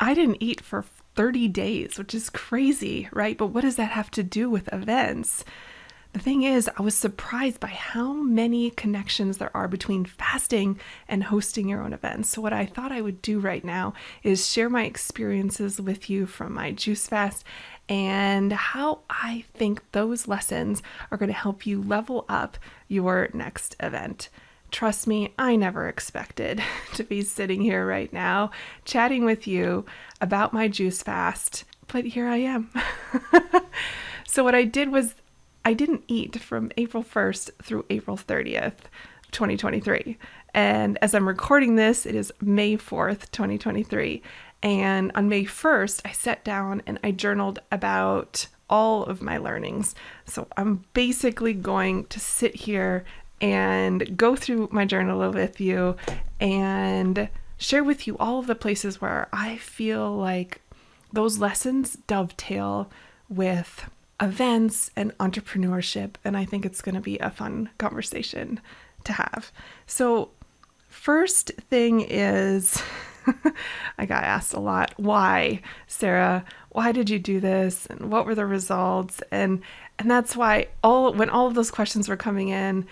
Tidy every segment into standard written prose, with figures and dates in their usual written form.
I didn't eat for 30 days, which is crazy, right? But what does that have to do with events? The thing is, I was surprised by how many connections there are between fasting and hosting your own events. So what I thought I would do right now is share my experiences with you from my juice fast and how I think those lessons are going to help you level up your next event. Trust me, I never expected to be sitting here right now chatting with you about my juice fast, but here I am. So what I did was I didn't eat from April 1st through April 30th, 2023. And as I'm recording this, it is May 4th, 2023. And on May 1st, I sat down and I journaled about all of my learnings. So I'm basically going to sit here and go through my journal with you and share with you all of the places where I feel like those lessons dovetail with events and entrepreneurship. And I think it's going to be a fun conversation to have. So first thing is, I got asked a lot, why, Sarah, why did you do this? And what were the results? And that's why when all of those questions were coming in,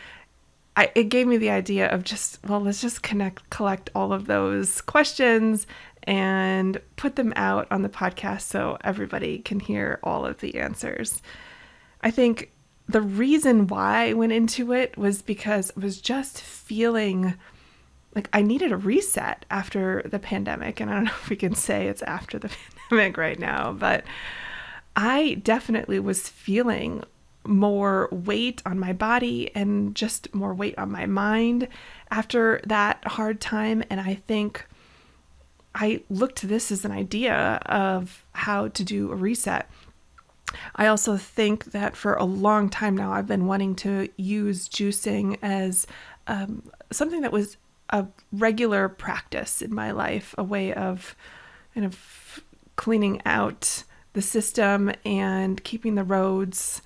it gave me the idea of let's just collect all of those questions and put them out on the podcast so everybody can hear all of the answers. I think the reason why I went into it was because I was just feeling like I needed a reset after the pandemic. And I don't know if we can say it's after the pandemic right now, but I definitely was feeling more weight on my body and just more weight on my mind after that hard time. And I think I looked to this as an idea of how to do a reset. I also think that for a long time now, I've been wanting to use juicing as something that was a regular practice in my life, a way of kind of cleaning out the system and keeping the roads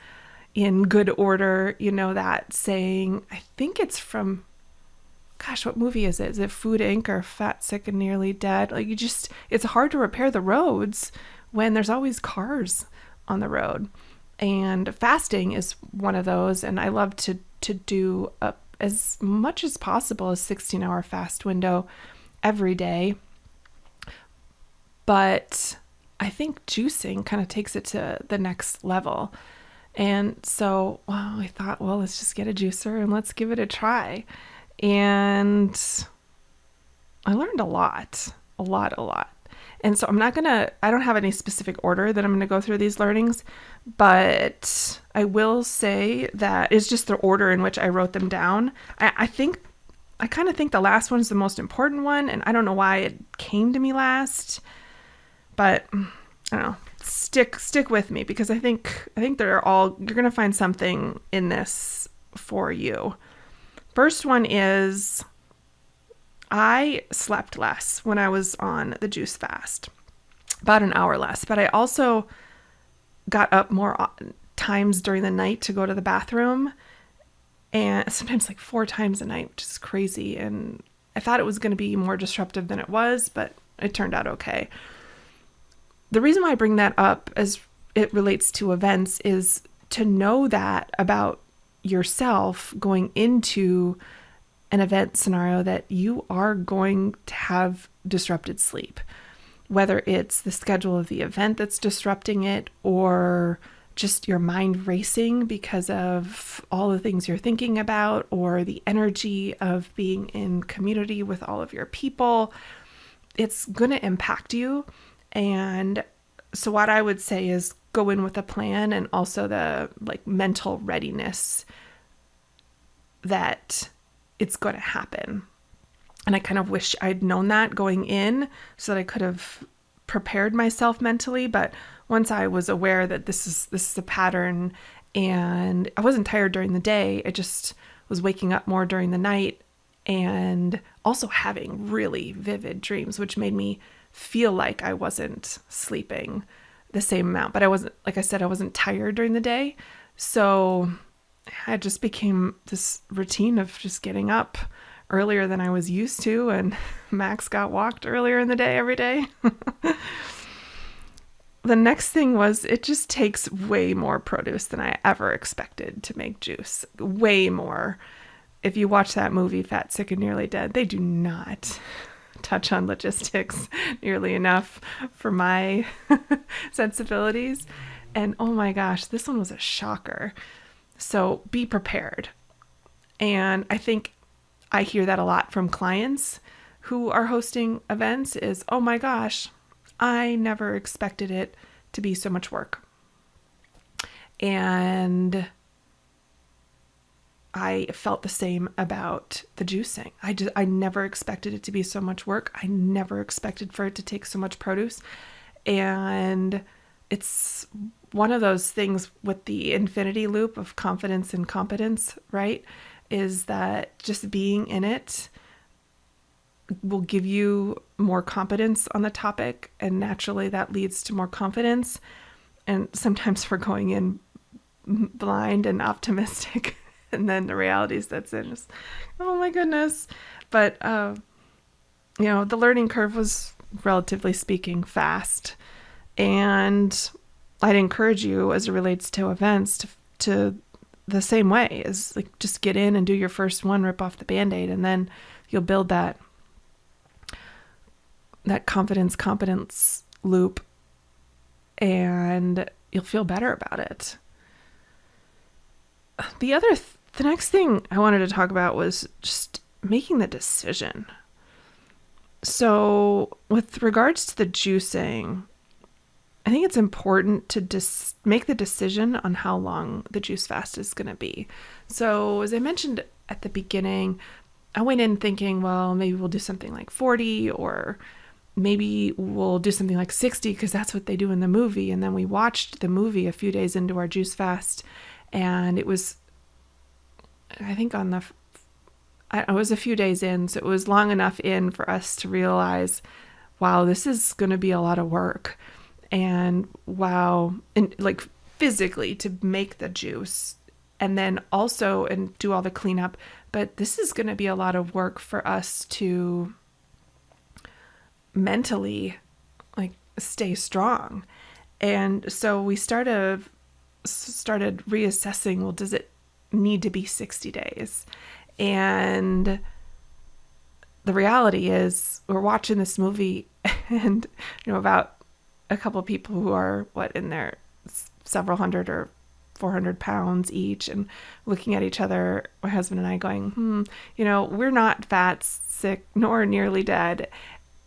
in good order. You know, that saying, I think it's from, gosh, what movie is it? Is it Food Inc. or Fat, Sick, and Nearly Dead? Like it's hard to repair the roads when there's always cars on the road. And fasting is one of those. And I love to do as much as possible a 16-hour fast window every day. But I think juicing kind of takes it to the next level. And so, I thought, let's just get a juicer and let's give it a try. And I learned a lot. And so I don't have any specific order that I'm going to go through these learnings, but I will say that it's just the order in which I wrote them down. I kind of think the last one is the most important one, and I don't know why it came to me last, but I don't know. Stick with me, because I think you're going to find something in this for you. First one is I slept less when I was on the juice fast, about an hour less, but I also got up more times during the night to go to the bathroom, and sometimes like 4 times a night, which is crazy. And I thought it was going to be more disruptive than it was, but it turned out okay. The reason why I bring that up as it relates to events is to know that about yourself going into an event scenario, that you are going to have disrupted sleep, whether it's the schedule of the event that's disrupting it, or just your mind racing because of all the things you're thinking about, or the energy of being in community with all of your people. It's going to impact you. And so what I would say is go in with a plan, and also the mental readiness that it's going to happen. And I kind of wish I'd known that going in so that I could have prepared myself mentally. But once I was aware that this is a pattern, and I wasn't tired during the day, I just was waking up more during the night, and also having really vivid dreams, which made me feel like I wasn't sleeping the same amount. But I wasn't, like I said, I wasn't tired during the day. So I just became this routine of just getting up earlier than I was used to, and Max got walked earlier in the day every day. the next thing was it just takes way more produce than I ever expected to make juice. Way more. If you watch that movie, Fat, Sick, and Nearly Dead, they do not touch on logistics nearly enough for my sensibilities. And oh my gosh, this one was a shocker. So be prepared. And I think I hear that a lot from clients who are hosting events is, oh my gosh, I never expected it to be so much work. And I felt the same about the juicing. I never expected it to be so much work. I never expected for it to take so much produce. And it's one of those things with the infinity loop of confidence and competence, right? Is that just being in it will give you more competence on the topic, and naturally that leads to more confidence. And sometimes we're going in blind and optimistic, and then the reality sets in. Just, oh my goodness. But the learning curve was, relatively speaking, fast. And I'd encourage you, as it relates to events, to the same way, is like just get in and do your first one, rip off the Band-Aid, and then you'll build that confidence competence loop, and you'll feel better about it. The next thing I wanted to talk about was just making the decision. So with regards to the juicing, I think it's important to make the decision on how long the juice fast is going to be. So as I mentioned at the beginning, I went in thinking, well, maybe we'll do something like 40, or maybe we'll do something like 60 because that's what they do in the movie. And then we watched the movie a few days into our juice fast, and it was, I think I was a few days in, so it was long enough in for us to realize, wow, this is going to be a lot of work. And wow, and like physically to make the juice, and then also and do all the cleanup. But this is going to be a lot of work for us to mentally like stay strong. And so we started reassessing, well, does it need to be 60 days? And the reality is we're watching this movie and, about a couple of people who are in their several hundred or 400 pounds each, and looking at each other, my husband and I going, we're not fat, sick, nor nearly dead.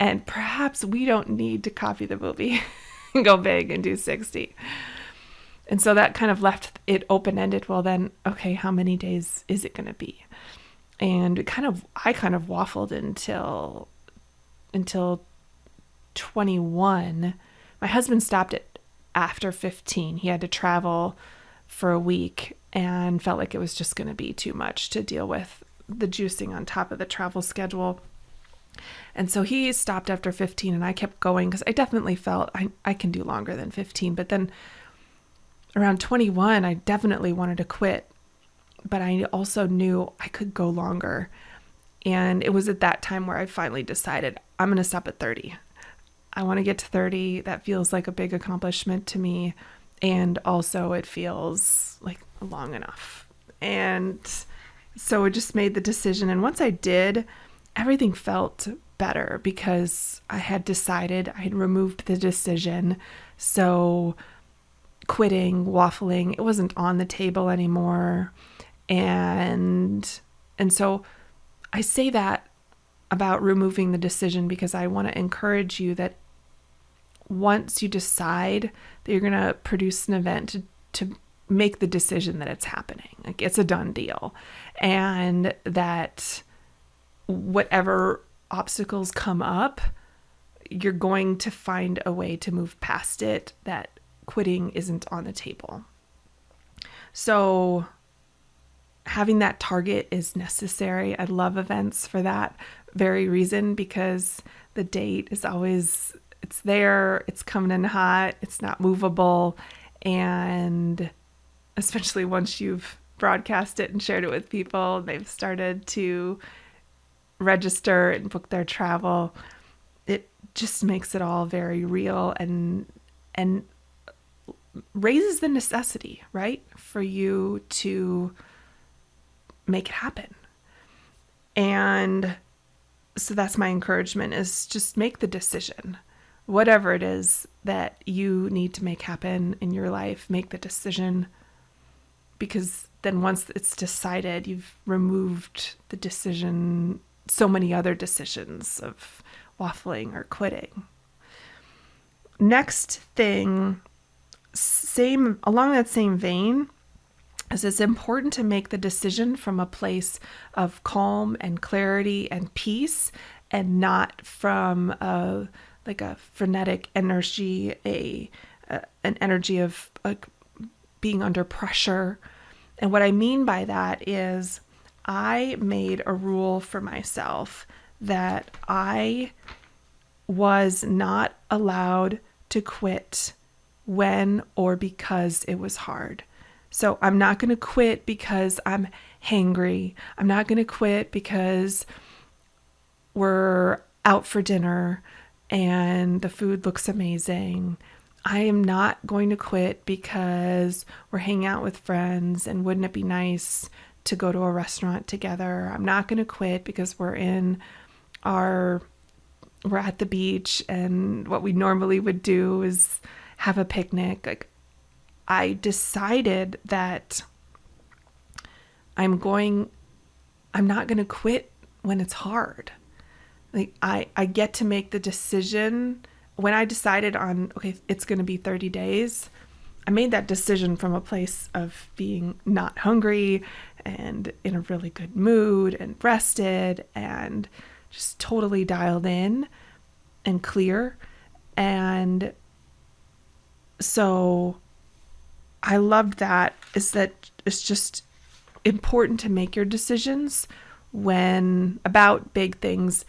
And perhaps we don't need to copy the movie and go big and do 60. And so that kind of left it open-ended. Well, then, okay, how many days is it going to be? And I kind of waffled until 21. My husband stopped it after 15. He had to travel for a week and felt like it was just going to be too much to deal with the juicing on top of the travel schedule. And so he stopped after 15, and I kept going because I definitely felt I can do longer than 15. But then around 21, I definitely wanted to quit, but I also knew I could go longer. And it was at that time where I finally decided I'm going to stop at 30. I want to get to 30. That feels like a big accomplishment to me. And also it feels like long enough. And so I just made the decision. And once I did, everything felt better because I had decided, I had removed the decision. So quitting, waffling, it wasn't on the table anymore. And so I say that about removing the decision because I want to encourage you that once you decide that you're going to produce an event, to make the decision that it's happening. Like, it's a done deal. And that whatever obstacles come up, you're going to find a way to move past it, that quitting isn't on the table. So having that target is necessary. I love events for that very reason, because the date is always, it's there, it's coming in hot, it's not movable. And especially once you've broadcast it and shared it with people, they've started to register and book their travel, it just makes it all very real and and raises the necessity, right, for you to make it happen. And so that's my encouragement, is just make the decision. Whatever it is that you need to make happen in your life, make the decision, because then once it's decided, you've removed the decision, so many other decisions of waffling or quitting. Next thing, along that same vein, is it's important to make the decision from a place of calm and clarity and peace, and not from a frenetic energy, an energy of being under pressure. And what I mean by that is I made a rule for myself that I was not allowed to quit when or because it was hard. So I'm not going to quit because I'm hangry. I'm not going to quit because we're out for dinner and the food looks amazing. I am not going to quit because we're hanging out with friends and wouldn't it be nice to go to a restaurant together. I'm not going to quit because we're at the beach and what we normally would do is have a picnic. I decided that I'm not going to quit when it's hard. I get to make the decision. When I decided on, okay, it's going to be 30 days, I made that decision from a place of being not hungry and in a really good mood and rested and just totally dialed in and clear. And so I loved that, is that it's just important to make your decisions about big things.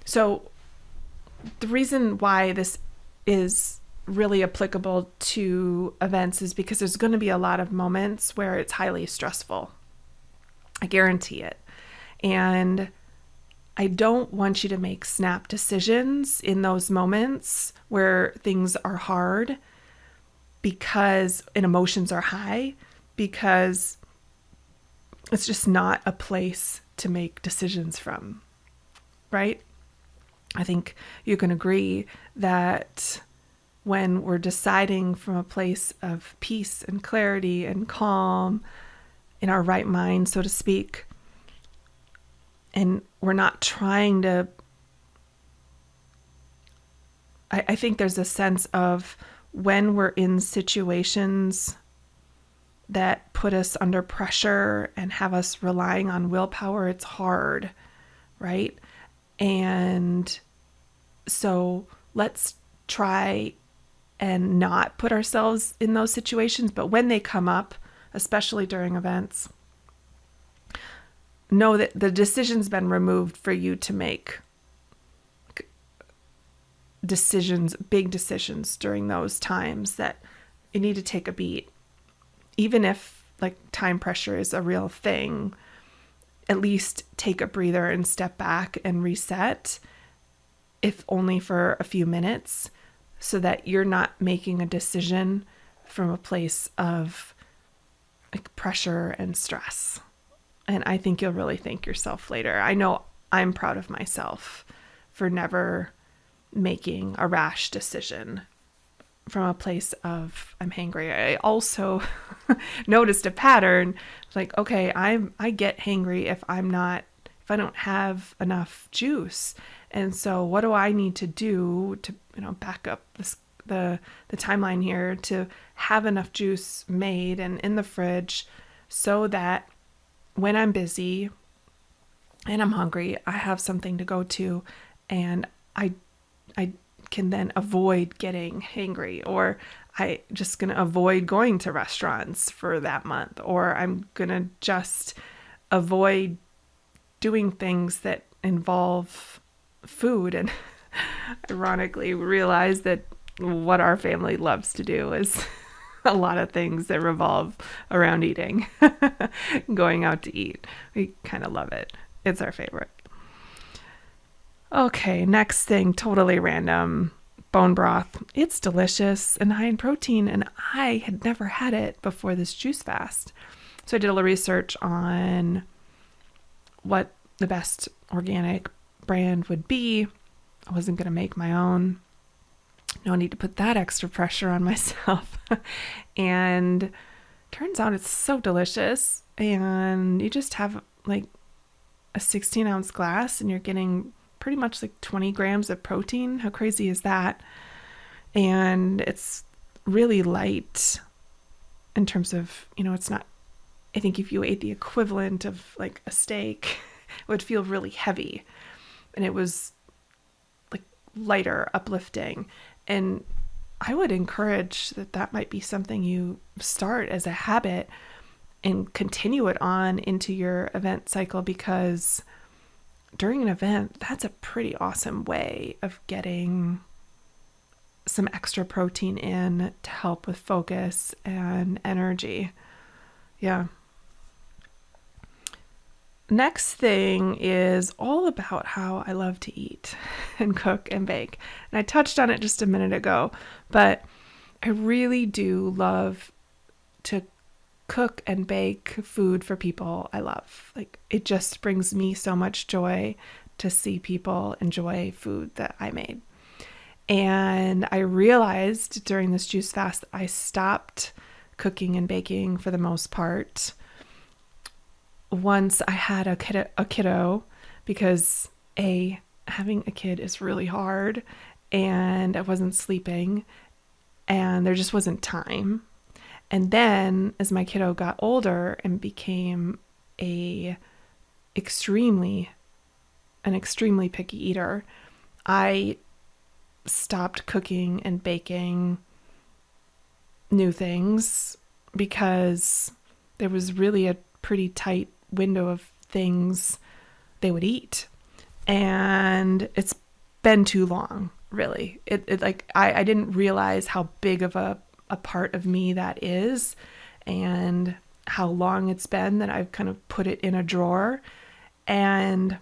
So the reason why this is really applicable to events is because there's going to be a lot of moments where it's highly stressful. I guarantee it. And I don't want you to make snap decisions in those moments where things are hard and emotions are high, because it's just not a place to make decisions from, right? I think you can agree that when we're deciding from a place of peace and clarity and calm, in our right mind, so to speak, and we're not trying to, I think there's a sense of when we're in situations that put us under pressure and have us relying on willpower, it's hard, right? And so let's try and not put ourselves in those situations. But when they come up, especially during events, know that the decision's been removed for you to make big decisions during those times that you need to take a beat. Even if time pressure is a real thing, at least take a breather and step back and reset, if only for a few minutes, so that you're not making a decision from a place of pressure and stress. And I think you'll really thank yourself later. I know I'm proud of myself for never making a rash decision from a place of I'm hangry. I also noticed a pattern, okay, I get hangry if I don't have enough juice. And so what do I need to do to, back up the timeline here, to have enough juice made and in the fridge so that when I'm busy and I'm hungry, I have something to go to, and I can then avoid getting hangry, or I just going to avoid going to restaurants for that month, or I'm going to just avoid doing things that involve food. And ironically realize that what our family loves to do is a lot of things that revolve around eating, going out to eat. We kind of love it. It's our favorite. Okay, next thing, totally random, bone broth. It's delicious and high in protein, and I had never had it before this juice fast. So I did a little research on what the best organic brand would be. I wasn't going to make my own. No need to put that extra pressure on myself. And turns out it's so delicious. And you just have like a 16-ounce glass and you're getting pretty much like 20 grams of protein. How crazy is that? And it's really light in terms of, it's not, I think if you ate the equivalent of like a steak, it would feel really heavy. And it was like lighter, uplifting. And I would encourage that might be something you start as a habit and continue it on into your event cycle, because during an event, that's a pretty awesome way of getting some extra protein in to help with focus and energy. Yeah. Next thing is all about how I love to eat and cook and bake. And I touched on it just a minute ago, but I really do love to cook and bake food for people I love. Like, it just brings me so much joy to see people enjoy food that I made. And I realized during this juice fast that I stopped cooking and baking for the most part once I had a kiddo, because having a kid is really hard, and I wasn't sleeping and there just wasn't time. And then as my kiddo got older and became an extremely picky eater, I stopped cooking and baking new things because there was really a pretty tight window of things they would eat. And it's been too long, really. I didn't realize how big of a part of me that is, and how long it's been that I've kind of put it in a drawer. And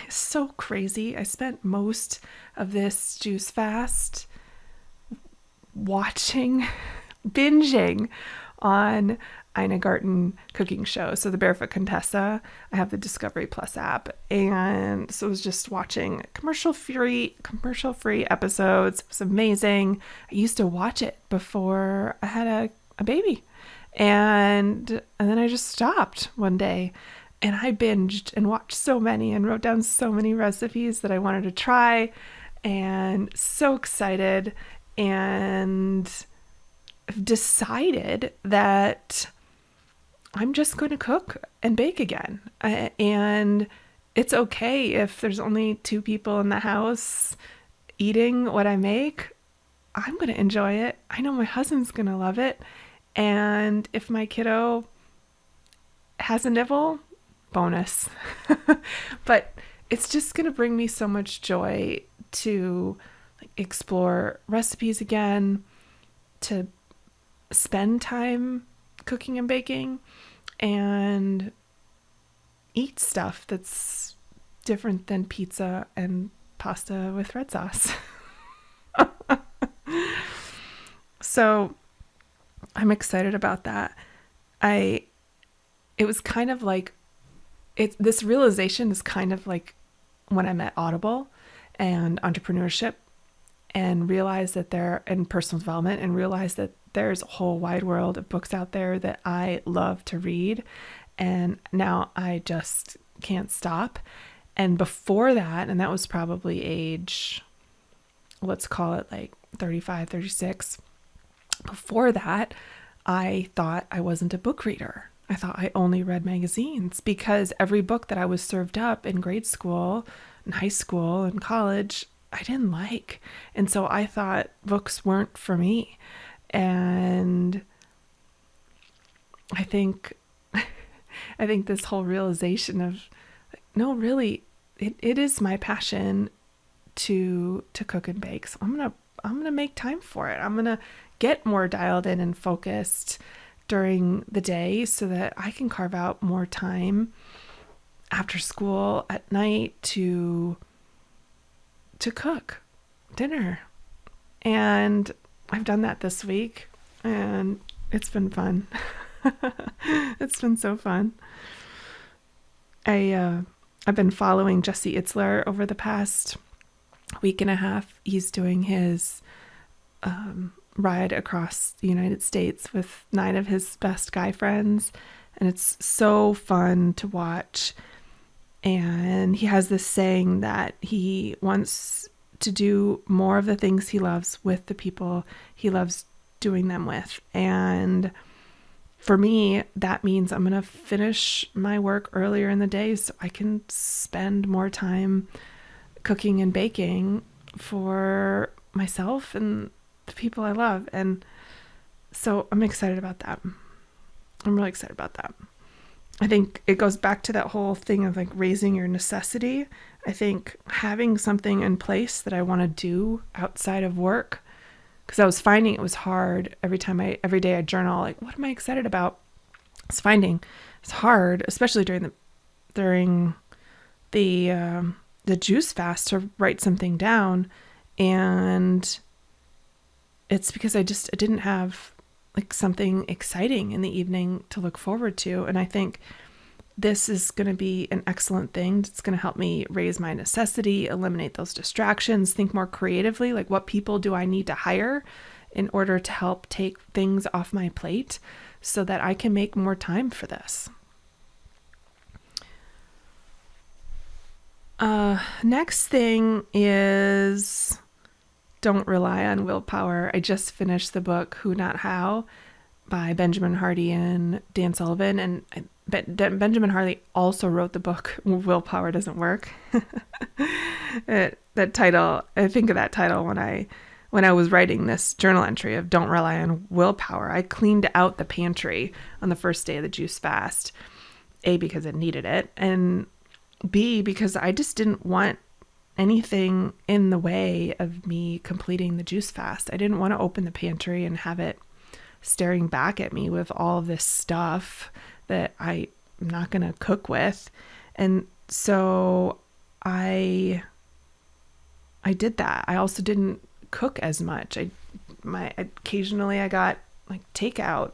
so crazy. I spent most of this juice fast binging on Ina Garten cooking show. So the Barefoot Contessa, I have the Discovery Plus app. And so I was just watching commercial-free episodes. It was amazing. I used to watch it before I had a baby. And then I just stopped one day. And I binged and watched so many and wrote down so many recipes that I wanted to try. And so excited. And I've decided that I'm just going to cook and bake again. And it's okay if there's only 2 people in the house eating what I make. I'm going to enjoy it. I know my husband's going to love it. And if my kiddo has a nibble, bonus. But it's just going to bring me so much joy to explore recipes again, to spend time cooking and baking, and eat stuff that's different than pizza and pasta with red sauce. So I'm excited about that. It was kind of like, this realization is kind of like when I met Audible and entrepreneurship, and realized that and personal development, and realized that there's a whole wide world of books out there that I love to read. And now I just can't stop. And before that, and that was probably age, let's call it like 35, 36. Before that, I thought I wasn't a book reader. I thought I only read magazines, because every book that I was served up in grade school, in high school, and college, I didn't like. And so I thought books weren't for me. And I think this whole realization of, no, really, it is my passion to cook and bake. So I'm gonna make time for it. I'm gonna get more dialed in and focused during the day so that I can carve out more time after school at night to cook dinner. And I've done that this week, and it's been fun. It's been so fun. I've been following Jesse Itzler over the past week and a half. He's doing his ride across the United States with 9 of his best guy friends, and it's so fun to watch. And he has this saying that he wants to do more of the things he loves with the people he loves doing them with. And for me, that means I'm going to finish my work earlier in the day so I can spend more time cooking and baking for myself and the people I love. And so I'm excited about that. I'm really excited about that. I think it goes back to that whole thing of like raising your necessity. I think having something in place that I want to do outside of work, because I was finding it was hard every day I journal, like, what am I excited about? I was finding it's hard, especially during the juice fast, to write something down. And it's because I didn't have like something exciting in the evening to look forward to. And I think this is going to be an excellent thing. It's going to help me raise my necessity, eliminate those distractions, think more creatively, like what people do I need to hire in order to help take things off my plate so that I can make more time for this. Next thing is don't rely on willpower. I just finished the book Who Not How by Benjamin Hardy and Dan Sullivan. And Benjamin Hardy also wrote the book Willpower Doesn't Work. That title, I think of that title when I was writing this journal entry of don't rely on willpower. I cleaned out the pantry on the first day of the juice fast. A, because it needed it, and B, because I just didn't want anything in the way of me completing the juice fast. I didn't want to open the pantry and have it staring back at me with all of this stuff that I'm not going to cook with. And so I did that. I also didn't cook as much. Occasionally I got like takeout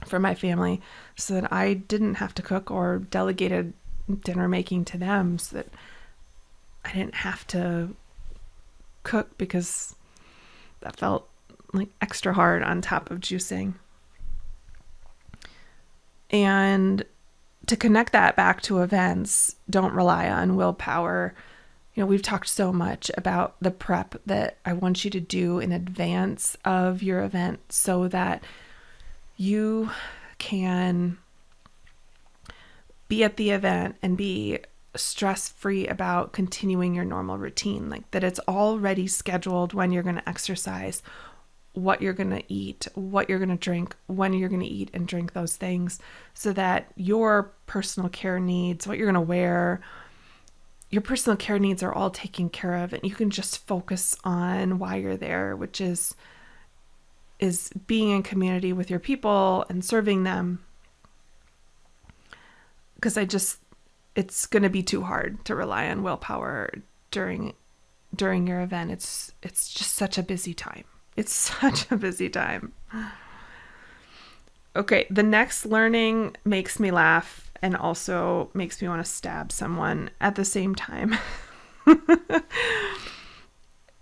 for my family so that I didn't have to cook, or delegated dinner making to them so that I didn't have to cook, because that felt like extra hard on top of juicing. And to connect that back to events, don't rely on willpower. You know, we've talked so much about the prep that I want you to do in advance of your event so that you can be at the event and be stress-free about continuing your normal routine, like that it's already scheduled when you're going to exercise, what you're going to eat, what you're going to drink, when you're going to eat and drink those things, so that your personal care needs, what you're going to wear, your personal care needs are all taken care of, and you can just focus on why you're there, which is being in community with your people and serving them. Because it's going to be too hard to rely on willpower during your event. It's just such a busy time. It's such a busy time. Okay, the next learning makes me laugh and also makes me want to stab someone at the same time.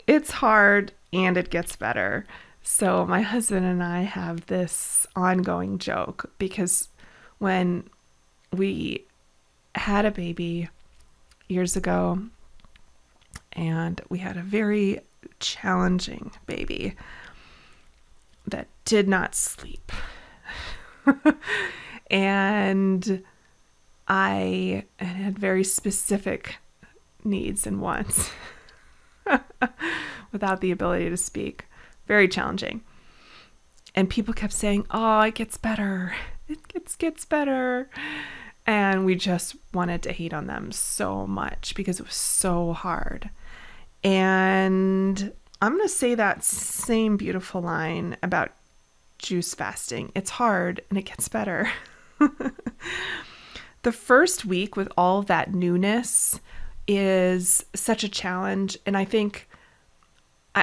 It's hard and it gets better. So my husband and I have this ongoing joke, because when we had a baby years ago, and we had a very challenging baby that did not sleep. And I had very specific needs and wants without the ability to speak. Very challenging. And people kept saying, oh, it gets better. It gets better. And we just wanted to hate on them so much because it was so hard. And I'm going to say that same beautiful line about juice fasting. It's hard and it gets better. The first week with all of that newness is such a challenge. And I think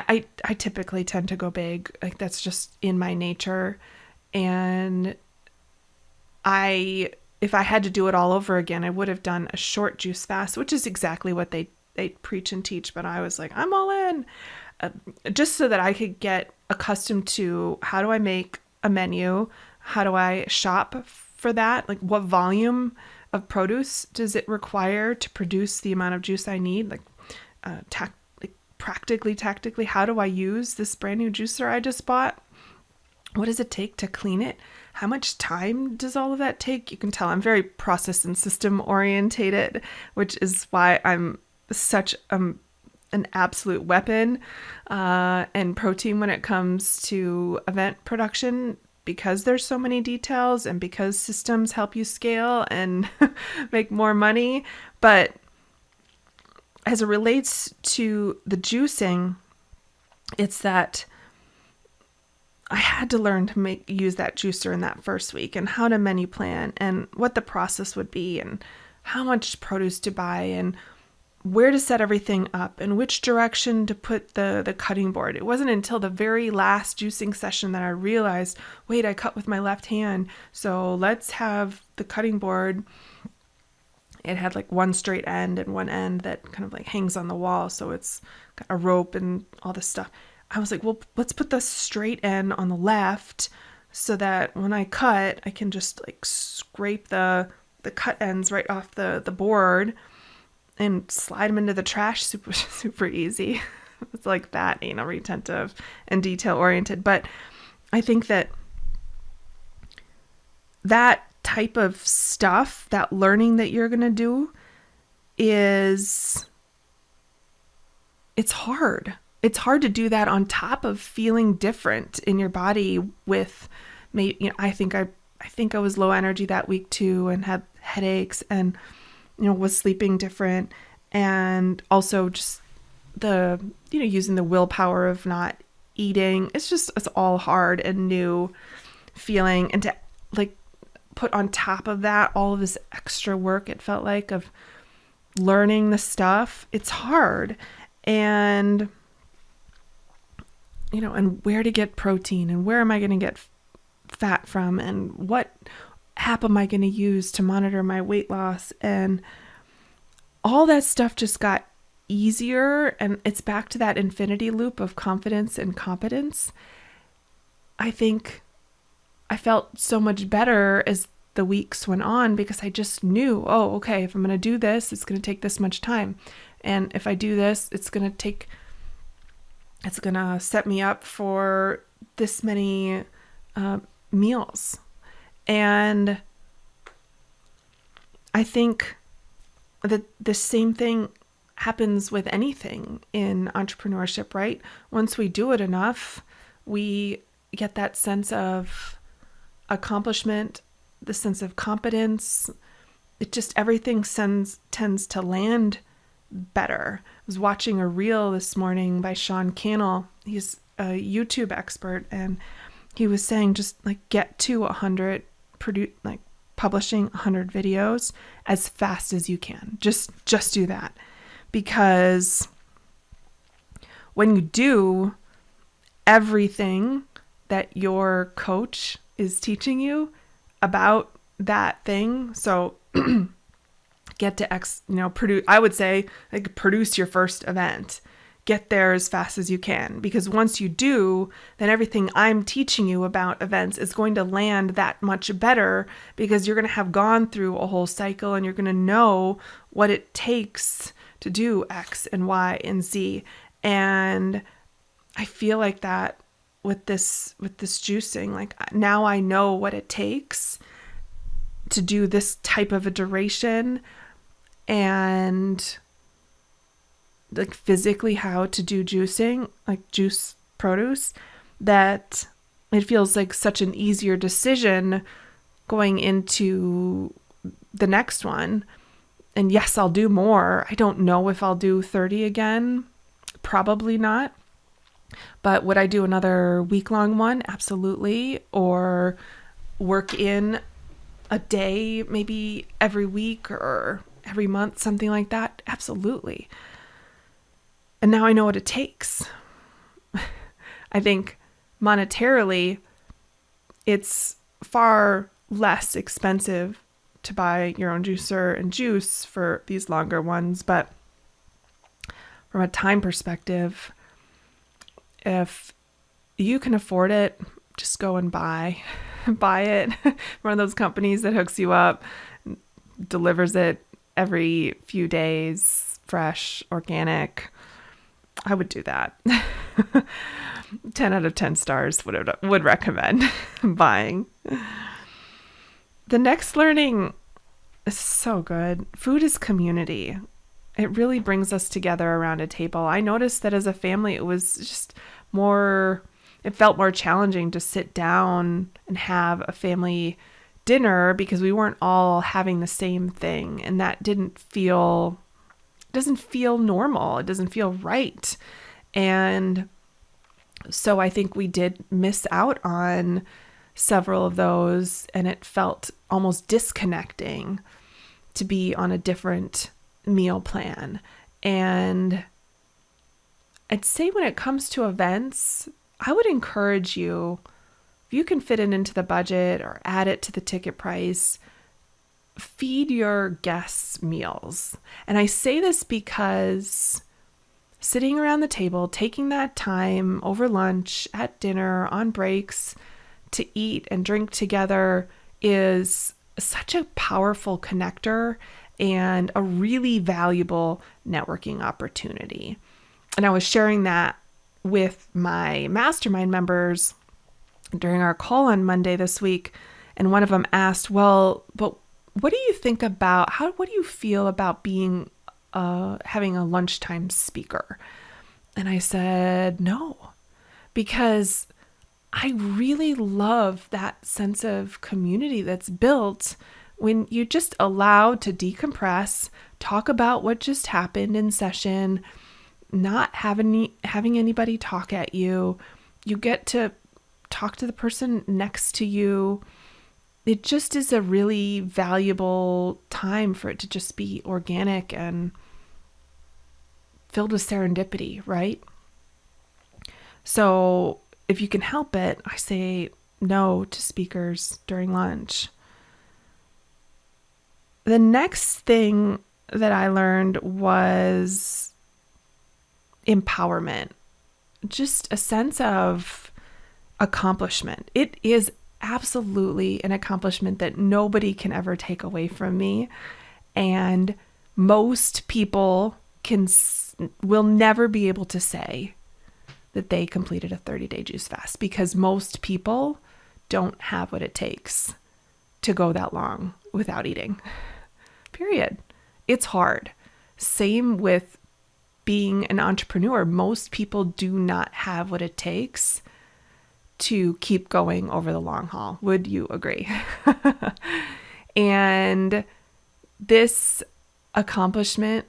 I typically tend to go big. Like that's just in my nature. And if I had to do it all over again, I would have done a short juice fast, which is exactly what they preach and teach. But I was like, I'm all in, just so that I could get accustomed to how do I make a menu? How do I shop for that? Like what volume of produce does it require to produce the amount of juice I need? Like, practically, tactically, how do I use this brand new juicer I just bought? What does it take to clean it? How much time does all of that take? You can tell I'm very process and system orientated, which is why I'm such an absolute weapon and protein when it comes to event production, because there's so many details and because systems help you scale and make more money. But as it relates to the juicing, it's that I had to learn to use that juicer in that first week, and how to menu plan and what the process would be and how much produce to buy and where to set everything up and which direction to put the cutting board. It wasn't until the very last juicing session that I realized, wait, I cut with my left hand. So let's have the cutting board. It had like one straight end and one end that kind of like hangs on the wall. So it's got a rope and all this stuff. I was like, well, let's put the straight end on the left so that when I cut, I can just like scrape the cut ends right off the board and slide them into the trash. Super, super easy. It's like that, retentive and detail oriented. But I think that type of stuff, that learning that you're going to do it's hard. It's hard to do that on top of feeling different in your body with maybe, I think I was low energy that week too and had headaches and, was sleeping different. And also just the, using the willpower of not eating. It's all hard and new feeling. And to like put on top of that, all of this extra work, it felt like, of learning the stuff, it's hard. And and where to get protein and where am I going to get fat from and what app am I going to use to monitor my weight loss, and all that stuff just got easier. And it's back to that infinity loop of confidence and competence. I think I felt so much better as the weeks went on because I just knew, oh, okay, if I'm going to do this, it's going to take this much time. And if I do this, it's going to set me up for this many meals. And I think that the same thing happens with anything in entrepreneurship, right? Once we do it enough, we get that sense of accomplishment, the sense of competence. Everything tends to land better. I was watching a reel this morning by Sean Cannell. He's a YouTube expert, and he was saying just like get to 100, publishing 100 videos as fast as you can. Just do that, because when you do everything that your coach is teaching you about that thing, so get to produce, I would say, like, produce your first event. Get there as fast as you can, because once you do, then everything I'm teaching you about events is going to land that much better, because you're going to have gone through a whole cycle and you're going to know what it takes to do X and Y and Z. And I feel like that with this juicing, like now I know what it takes to do this type of a duration, and like physically how to do juicing, like juice produce, that it feels like such an easier decision going into the next one. And yes, I'll do more. I don't know if I'll do 30 again. Probably not. But would I do another week-long one? Absolutely. Or work in a day, maybe every week or every month, something like that? Absolutely. And now I know what it takes. I think monetarily, it's far less expensive to buy your own juicer and juice for these longer ones. But from a time perspective, if you can afford it, just go and buy it. One of those companies that hooks you up, delivers it every few days, fresh, organic. I would do that. 10 out of 10 stars would recommend buying. The next learning is so good. Food is community. It really brings us together around a table. I noticed that as a family, it was just it felt more challenging to sit down and have a family dinner because we weren't all having the same thing. And that doesn't feel normal. It doesn't feel right. And so I think we did miss out on several of those, and it felt almost disconnecting to be on a different meal plan. And I'd say when it comes to events, I would encourage you, if you can fit it into the budget or add it to the ticket price, feed your guests meals. And I say this because sitting around the table, taking that time over lunch, at dinner, on breaks to eat and drink together is such a powerful connector and a really valuable networking opportunity. And I was sharing that with my mastermind members during our call on Monday this week. And one of them asked, well, but what do you think about, what do you feel about being, having a lunchtime speaker? And I said, no, because I really love that sense of community that's built when you just allowed to decompress, talk about what just happened in session, not having anybody talk at you. You get to talk to the person next to you. It just is a really valuable time for it to just be organic and filled with serendipity, right? So if you can help it, I say no to speakers during lunch. The next thing that I learned was empowerment, just a sense of accomplishment. It is absolutely an accomplishment that nobody can ever take away from me. And most people will never be able to say that they completed a 30-day juice fast because most people don't have what it takes to go that long without eating. Period. It's hard. Same with being an entrepreneur. Most people do not have what it takes to keep going over the long haul. Would you agree? And this accomplishment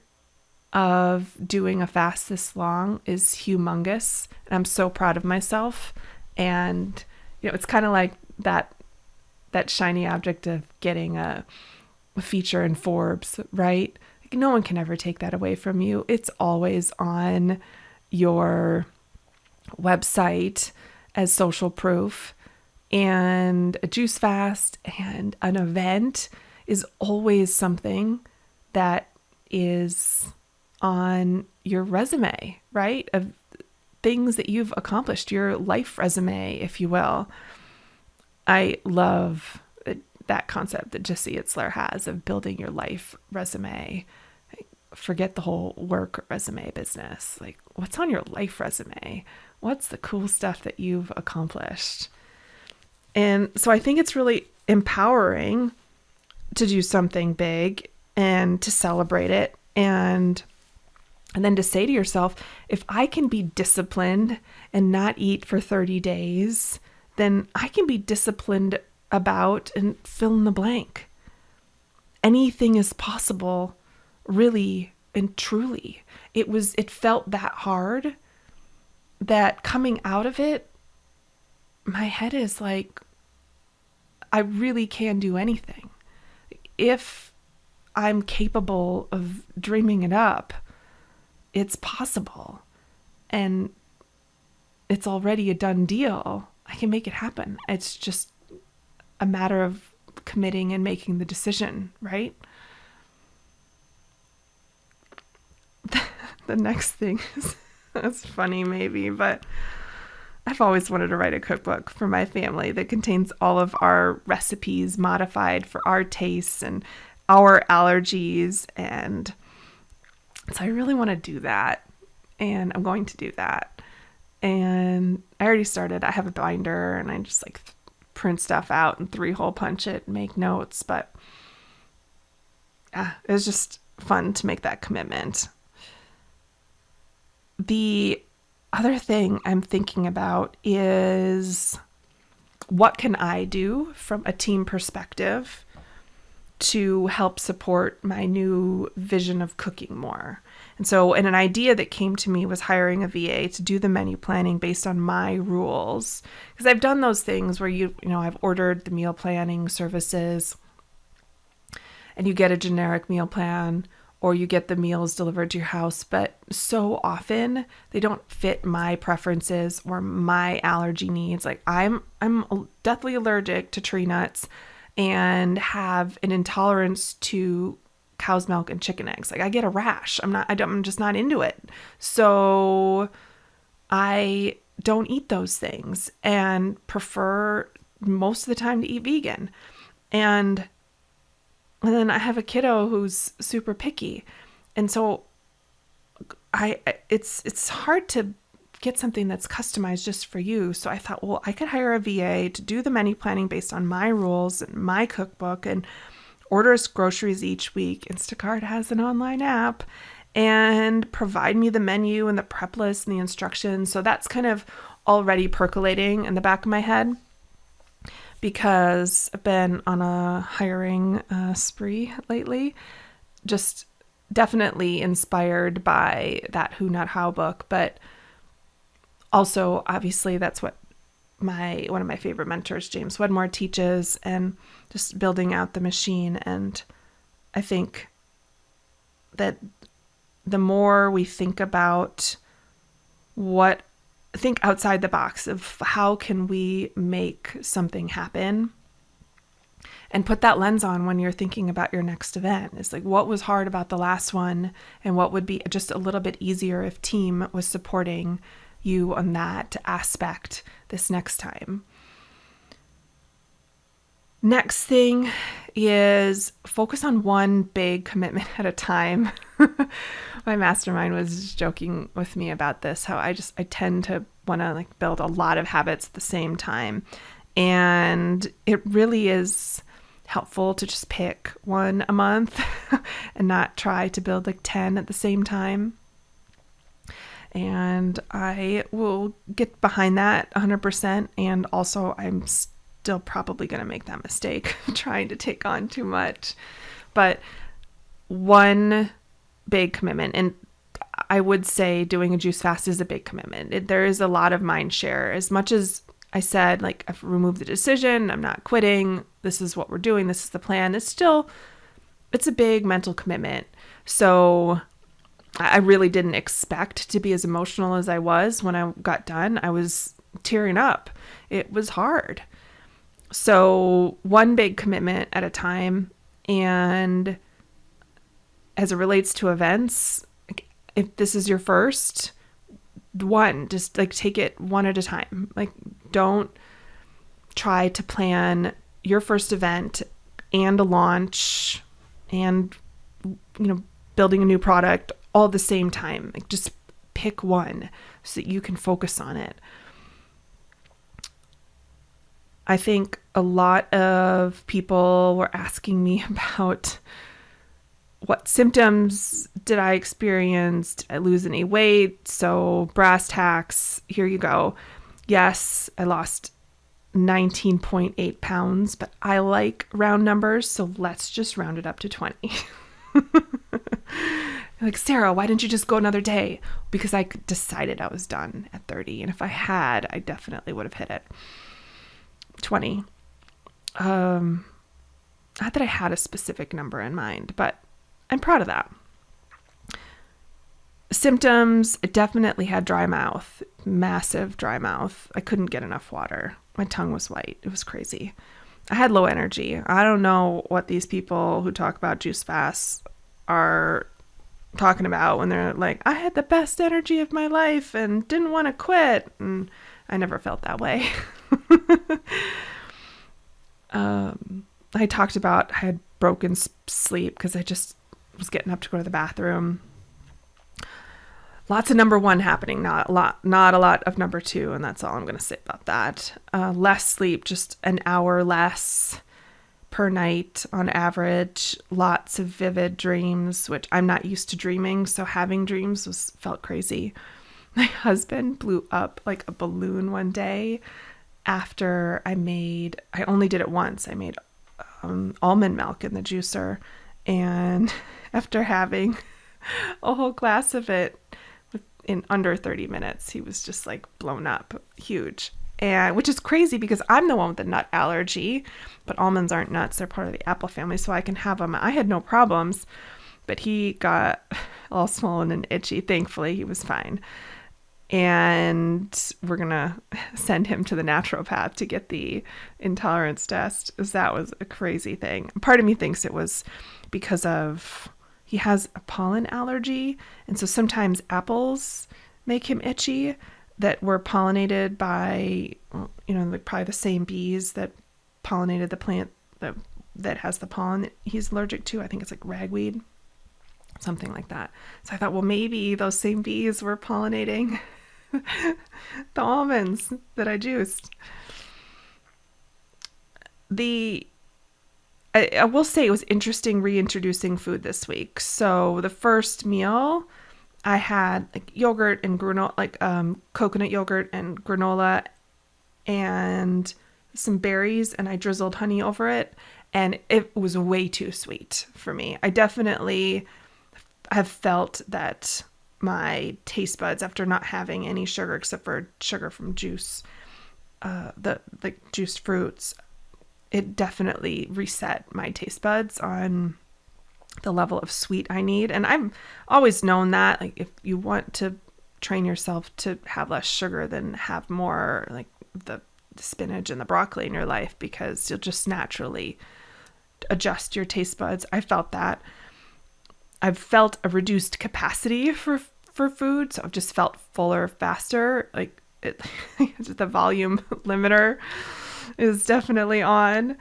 of doing a fast this long is humongous. And I'm so proud of myself. And, it's kind of like that shiny object of getting a feature in Forbes, right? Like, no one can ever take that away from you. It's always on your website as social proof. And a juice fast and an event is always something that is on your resume, right? Of things that you've accomplished, your life resume, if you will. I love that concept that Jesse Itzler has of building your life resume. Forget the whole work resume business. Like, what's on your life resume? What's the cool stuff that you've accomplished? And so I think it's really empowering to do something big and to celebrate it. And then to say to yourself, if I can be disciplined and not eat for 30 days, then I can be disciplined about and fill in the blank. Anything is possible, really and truly. It felt that hard that coming out of it, my head is like, I really can do anything. If I'm capable of dreaming it up, it's possible. And it's already a done deal. I can make it happen. It's just a matter of committing and making the decision, right? The next thing is, that's funny maybe, but I've always wanted to write a cookbook for my family that contains all of our recipes modified for our tastes and our allergies. And so I really want to do that. And I'm going to do that. And I already started. I have a binder and I just like print stuff out and 3-hole punch it, make notes. But it was just fun to make that commitment. The other thing I'm thinking about is, what can I do from a team perspective to help support my new vision of cooking more? And so, and an idea that came to me was hiring a VA to do the menu planning based on my rules. Because I've done those things where I've ordered the meal planning services and you get a generic meal plan, or you get the meals delivered to your house, but so often they don't fit my preferences or my allergy needs. Like I'm deathly allergic to tree nuts and have an intolerance to cow's milk and chicken eggs. Like I get a rash. I'm just not into it. So I don't eat those things and prefer most of the time to eat vegan. And then I have a kiddo who's super picky. And so it's hard to get something that's customized just for you. So I thought, well, I could hire a VA to do the menu planning based on my rules and my cookbook and order us groceries each week. Instacart has an online app, and provide me the menu and the prep list and the instructions. So that's kind of already percolating in the back of my head, because I've been on a hiring spree lately, just definitely inspired by that Who Not How book, but also obviously that's what one of my favorite mentors, James Wedmore, teaches, and just building out the machine. And I think that the more we think outside the box of how can we make something happen, and put that lens on when you're thinking about your next event. It's like, what was hard about the last one and what would be just a little bit easier if team was supporting you on that aspect this next time. Next thing is focus on one big commitment at a time. My mastermind was joking with me about this, how I tend to want to build a lot of habits at the same time. And it really is helpful to just pick one a month and not try to build 10 at the same time. And I will get behind that 100%. And also I'm still probably going to make that mistake trying to take on too much. But one big commitment, and I would say doing a juice fast is a big commitment. There is a lot of mind share. As much as I said, I've removed the decision, I'm not quitting, this is what we're doing, this is the plan, it's a big mental commitment. So I really didn't expect to be as emotional as I was when I got done. I was tearing up. It was hard. So one big commitment at a time. And as it relates to events, if this is your first one, just take it one at a time. Don't try to plan your first event and a launch and, building a new product all at the same time. Just pick one so that you can focus on it. I think a lot of people were asking me about what symptoms did I experience? Did I lose any weight? So brass tacks, here you go. Yes, I lost 19.8 pounds, but I like round numbers, so let's just round it up to 20. Sarah, why didn't you just go another day? Because I decided I was done at 30, and if I had, I definitely would have hit it. 20. Not that I had a specific number in mind, but I'm proud of that. Symptoms, I definitely had dry mouth, massive dry mouth. I couldn't get enough water. My tongue was white. It was crazy. I had low energy. I don't know what these people who talk about juice fasts are talking about when they're like, I had the best energy of my life and didn't want to quit. And I never felt that way. I talked about I had broken sleep because I just was getting up to go to the bathroom. Lots of number one happening, not a lot of number two, and that's all I'm going to say about that. Less sleep, just an hour less per night on average. Lots of vivid dreams, which I'm not used to dreaming, so having dreams felt crazy. My husband blew up like a balloon one day after I only did it once. I made almond milk in the juicer, and after having a whole glass of it in under 30 minutes, he was just like blown up, huge. And which is crazy because I'm the one with the nut allergy, but almonds aren't nuts. They're part of the apple family, so I can have them. I had no problems, but he got all swollen and itchy. Thankfully, he was fine. And we're going to send him to the naturopath to get the intolerance test, because that was a crazy thing. Part of me thinks it was because he has a pollen allergy. And so sometimes apples make him itchy that were pollinated by, like probably the same bees that pollinated the plant that has the pollen that he's allergic to. I think it's like ragweed, something like that. So I thought, well, maybe those same bees were pollinating the almonds that I juiced. I will say it was interesting reintroducing food this week. So the first meal I had like yogurt and granola, like coconut yogurt and granola and some berries, and I drizzled honey over it, and it was way too sweet for me. I definitely have felt that my taste buds, after not having any sugar except for sugar from juice, the juiced fruits, it definitely reset my taste buds on the level of sweet I need. And I've always known that, like, if you want to train yourself to have less sugar, then have more like the spinach and the broccoli in your life, because you'll just naturally adjust your taste buds. I felt that. I've felt a reduced capacity for food, so I've just felt fuller faster. Like the volume limiter is definitely on.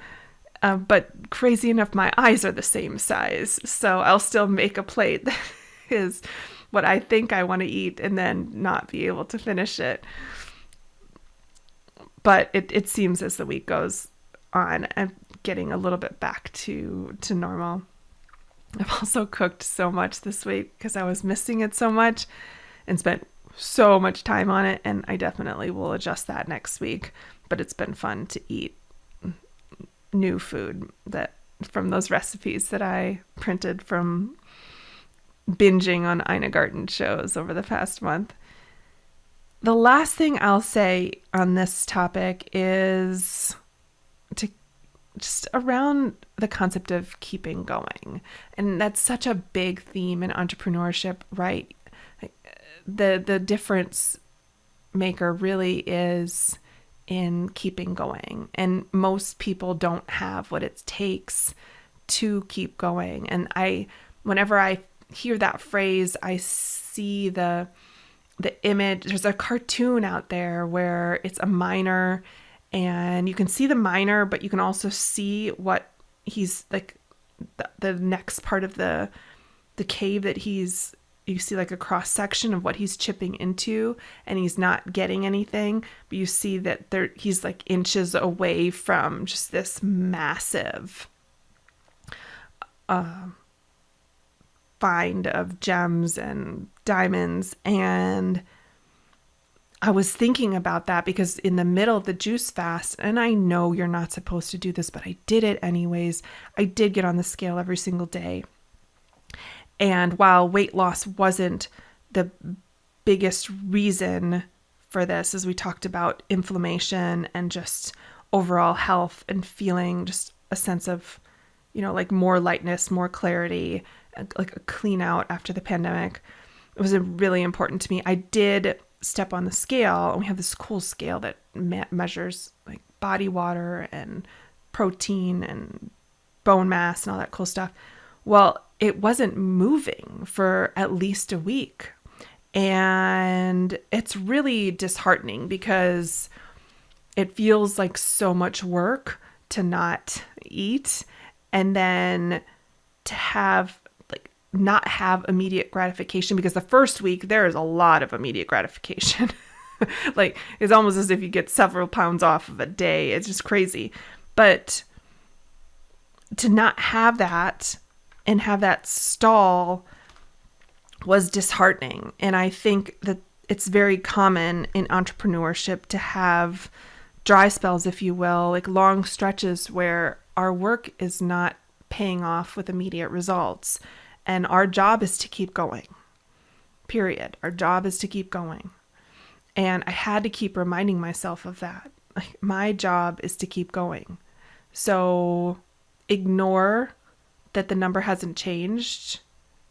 But crazy enough, my eyes are the same size, so I'll still make a plate that is what I think I want to eat and then not be able to finish it. But it seems as the week goes on, I'm getting a little bit back to normal. I've also cooked so much this week because I was missing it so much and spent so much time on it, and I definitely will adjust that next week. But it's been fun to eat new food that from those recipes that I printed from binging on Ina Garten shows over the past month. The last thing I'll say on this topic is to just around the concept of keeping going. And that's such a big theme in entrepreneurship, right? The difference maker really is in keeping going. And most people don't have what it takes to keep going. And whenever I hear that phrase, I see the image. There's a cartoon out there where it's a miner, and you can see the miner, but you can also see what he's like, the next part of the cave that you see like a cross section of what he's chipping into, and he's not getting anything, but you see that he's like inches away from just this massive find of gems and diamonds. And I was thinking about that because in the middle of the juice fast, and I know you're not supposed to do this, but I did it anyways. I did get on the scale every single day. And while weight loss wasn't the biggest reason for this, as we talked about inflammation and just overall health and feeling just a sense of, like more lightness, more clarity, like a clean out after the pandemic, It was really important to me. I did step on the scale, and we have this cool scale that measures like body water and protein and bone mass and all that cool stuff. Well, it wasn't moving for at least a week. And it's really disheartening because it feels like so much work to not eat and then to have not have immediate gratification, because the first week there is a lot of immediate gratification. Like it's almost as if you get several pounds off of a day. It's just crazy. But to not have that and have that stall was disheartening. And I think that it's very common in entrepreneurship to have dry spells, if you will, like long stretches where our work is not paying off with immediate results. And our job is to keep going, period. Our job is to keep going. And I had to keep reminding myself of that. Like, my job is to keep going. So ignore that the number hasn't changed.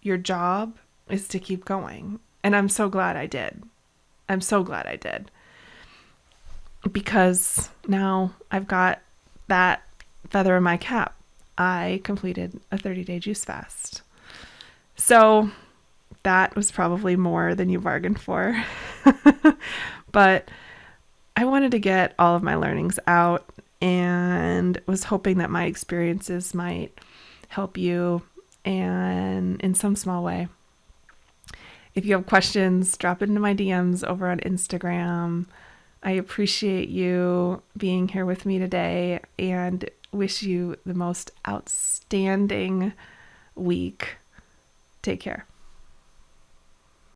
Your job is to keep going. And I'm so glad I did. I'm so glad I did. Because now I've got that feather in my cap. I completed a 30-day juice fast. So that was probably more than you bargained for. But I wanted to get all of my learnings out and was hoping that my experiences might help you and in some small way. If you have questions, drop it into my DMs over on Instagram. I appreciate you being here with me today and wish you the most outstanding week. Take care.